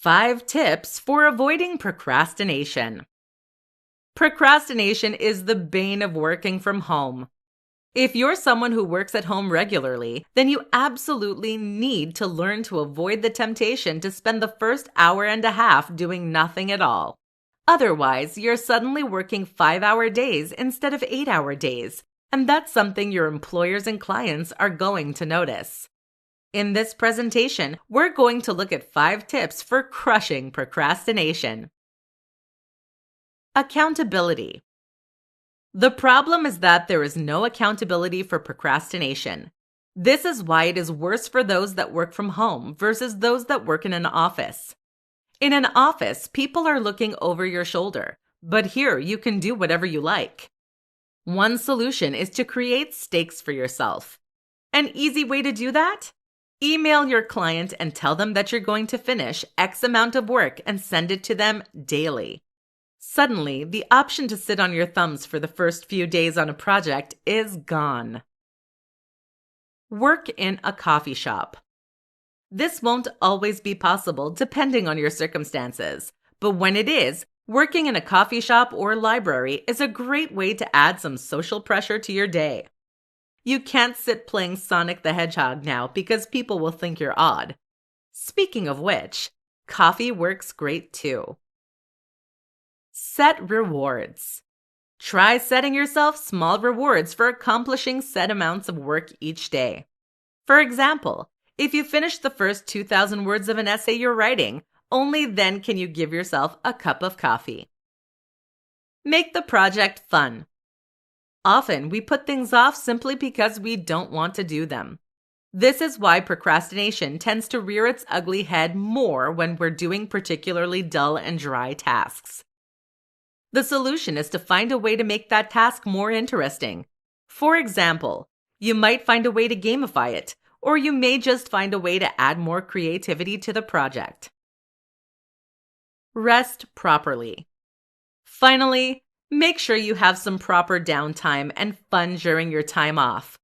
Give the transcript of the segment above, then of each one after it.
5 tips for avoiding procrastination. Procrastination is the bane of working from home. If you're someone who works at home regularly, then you absolutely need to learn to avoid the temptation to spend the first hour and a half doing nothing at all. Otherwise, you're suddenly working 5-hour days instead of 8-hour days, and that's something your employers and clients are going to notice. In this presentation, we're going to look at 5 tips for crushing procrastination. Accountability. The problem is that there is no accountability for procrastination. This is why it is worse for those that work from home versus those that work in an office. In an office, people are looking over your shoulder, but here you can do whatever you like. One solution is to create stakes for yourself. An easy way to do that? Email your client and tell them that you're going to finish X amount of work and send it to them daily. Suddenly, the option to sit on your thumbs for the first few days on a project is gone. Work in a coffee shop. This won't always be possible depending on your circumstances, but when it is, working in a coffee shop or library is a great way to add some social pressure to your day. You can't sit playing Sonic the Hedgehog now because people will think you're odd. Speaking of which, coffee works great too. Set rewards. Try setting yourself small rewards for accomplishing set amounts of work each day. For example, if you finish the first 2,000 words of an essay you're writing, only then can you give yourself a cup of coffee. Make the project fun. Often, we put things off simply because we don't want to do them. This is why procrastination tends to rear its ugly head more when we're doing particularly dull and dry tasks. The solution is to find a way to make that task more interesting. For example, you might find a way to gamify it, or you may just find a way to add more creativity to the project. Rest properly. Finally, make sure you have some proper downtime and fun during your time off.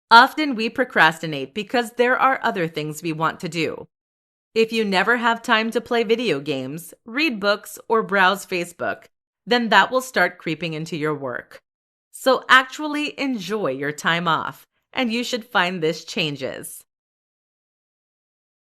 Often we procrastinate because there are other things we want to do. If you never have time to play video games, read books, or browse Facebook, then that will start creeping into your work. So actually enjoy your time off, and you should find this changes.